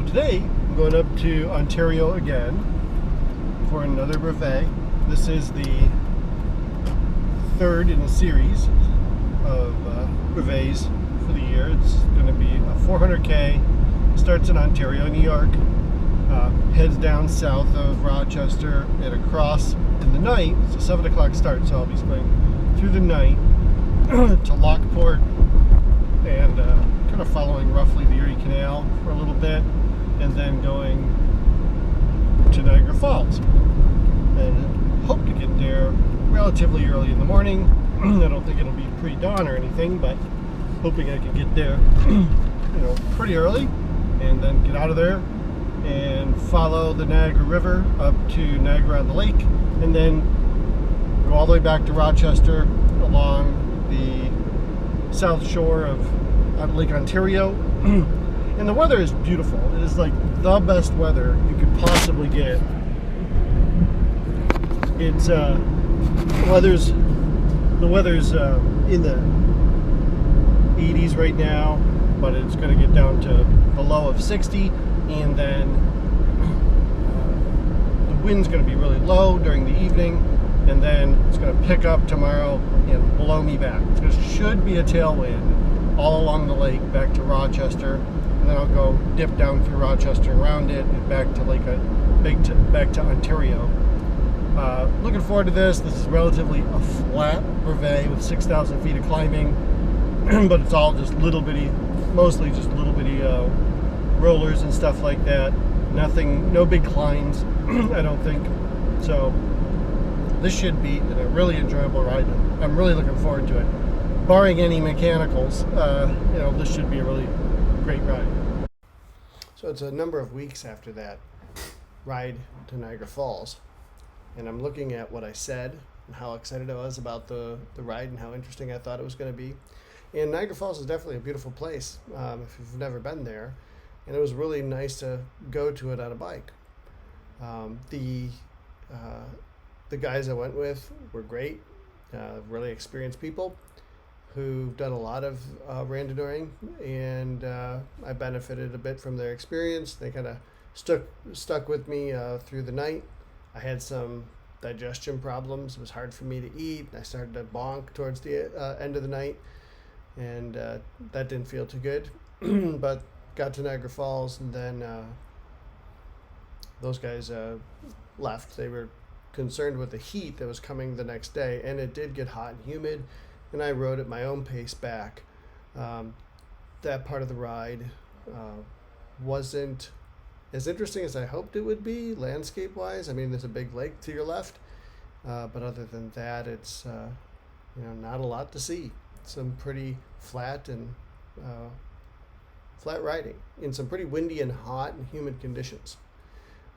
So today I'm going up to Ontario again for another brevet. This is the third in a series of brevets for the year. It's going to be a 400k, starts in Ontario, New York, heads down south of Rochester and across in the night. It's a 7 o'clock start, so I'll be going through the night to Lockport and kind of following roughly the Erie Canal for a little bit, and then going to Niagara Falls. And hope to get there relatively early in the morning. I don't think it'll be pre-dawn or anything, but hoping I can get there, pretty early, and then get out of there and follow the Niagara River up to Niagara-on-the-Lake, and then go all the way back to Rochester along the south shore of Lake Ontario. And the weather is beautiful. It is like the best weather you could possibly get. It's the weather's in the 80s right now, but it's going to get down to the low of 60, and then the wind's going to be really low during the evening, and then it's going to pick up tomorrow and blow me back. There should be a tailwind all along the lake back to Rochester, and then I'll go dip down through Rochester, around it, and back to back to Ontario. Looking forward to this. This is relatively a flat brevet with 6,000 feet of climbing, but it's all just mostly just little bitty rollers and stuff like that. No big climbs, I don't think. So this should be a really enjoyable ride. I'm really looking forward to it. Barring any mechanicals, this should be a really great ride. So it's a number of weeks after that ride to Niagara Falls, and I'm looking at what I said and how excited I was about the ride and how interesting I thought it was going to be. And Niagara Falls is definitely a beautiful place if you've never been there, and it was really nice to go to it on a bike. The guys I went with were great, really experienced people who've done a lot of randonneuring, and I benefited a bit from their experience. They kind of stuck with me through the night. I had some digestion problems. It was hard for me to eat. I started to bonk towards the end of the night, and that didn't feel too good. But got to Niagara Falls, and then those guys left. They were concerned with the heat that was coming the next day, and it did get hot and humid, and I rode at my own pace back. That part of the ride wasn't as interesting as I hoped it would be, landscape-wise. I mean, there's a big lake to your left, but other than that, it's not a lot to see. Some pretty flat riding in some pretty windy and hot and humid conditions.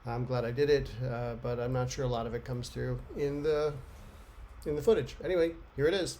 I'm glad I did it, but I'm not sure a lot of it comes through in the footage. Anyway, here it is.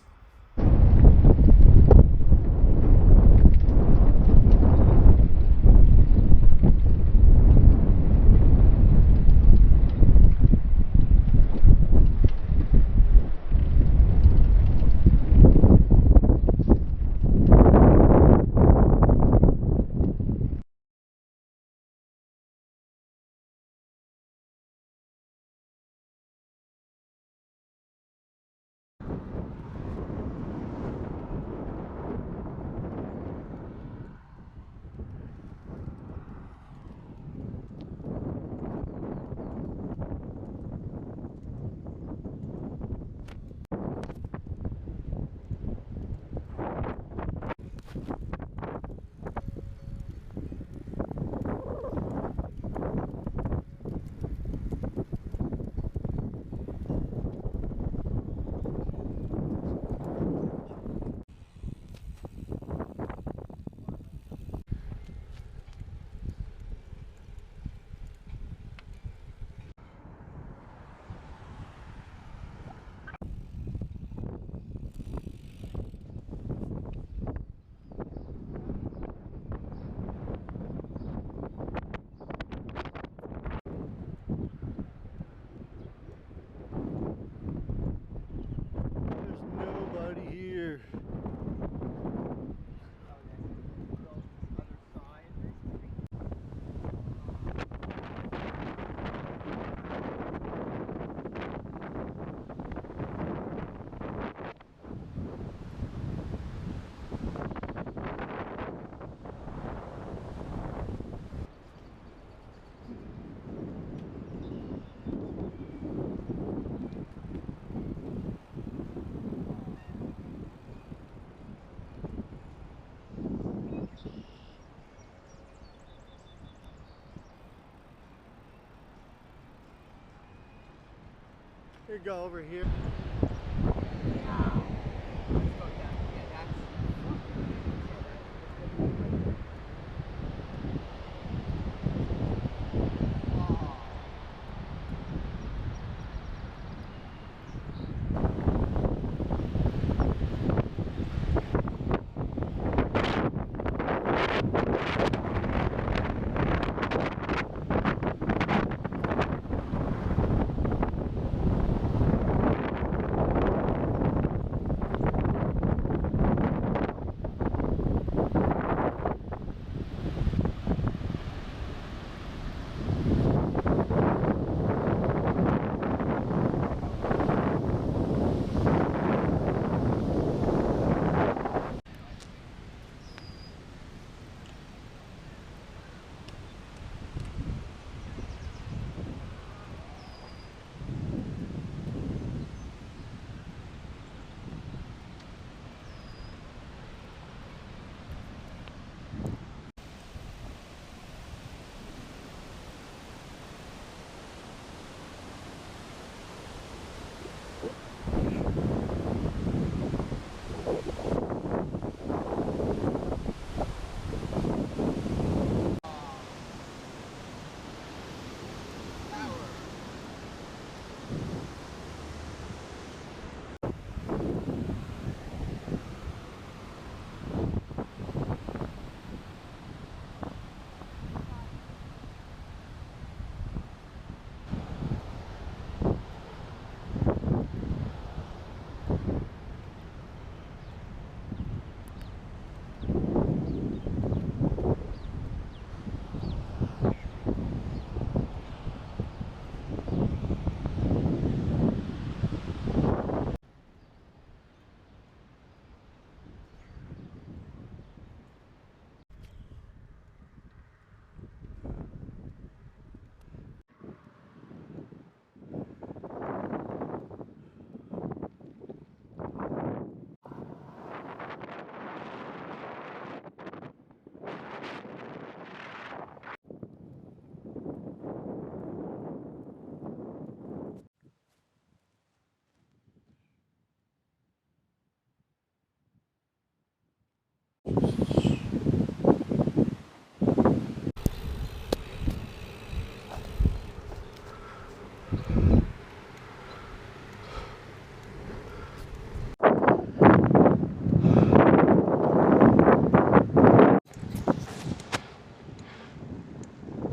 We go over here.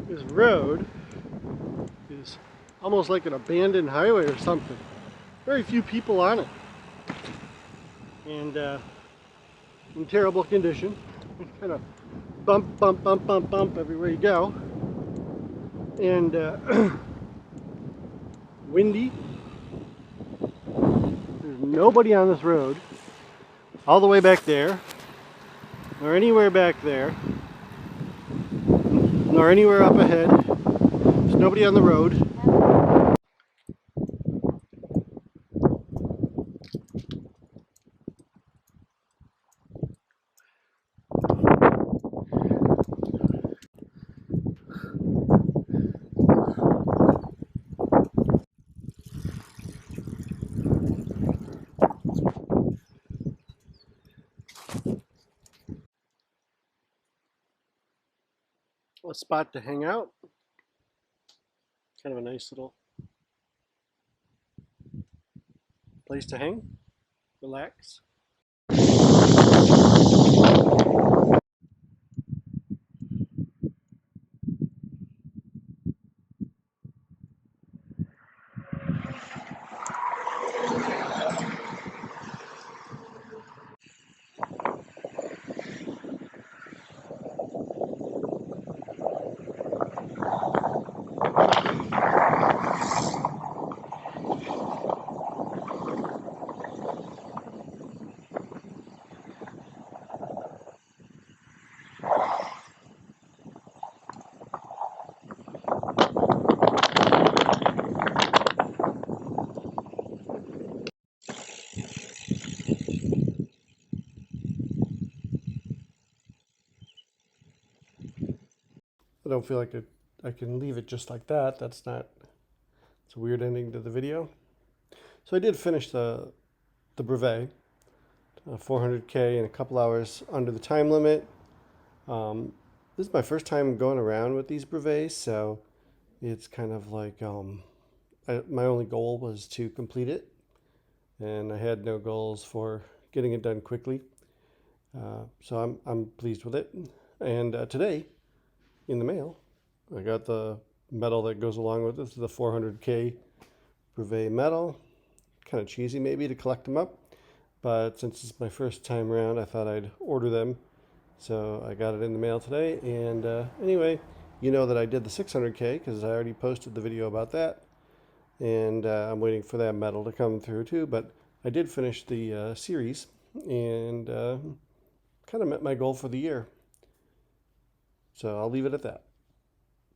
This road is almost like an abandoned highway or something. Very few people on it. And in terrible condition. Kind of bump, bump, bump, bump, bump everywhere you go. And windy. There's nobody on this road. All the way back there. Or anywhere back there. Nor anywhere up ahead. There's nobody on the road. A spot to hang out. Kind of a nice little place to hang, relax. I don't feel like I can leave it just like that. That's not, it's a weird ending to the video. So I did finish the brevet, 400k in a couple hours under the time limit. This is my first time going around with these brevets, so it's kind of like my only goal was to complete it, and I had no goals for getting it done quickly. So I'm pleased with it. And today, in the mail, I got the medal that goes along with this, the 400k Brevet medal. Kind of cheesy maybe to collect them up, but since it's my first time around, I thought I'd order them. So I got it in the mail today. And anyway, you know that I did the 600k because I already posted the video about that. And I'm waiting for that medal to come through too. But I did finish the series and kind of met my goal for the year. So I'll leave it at that.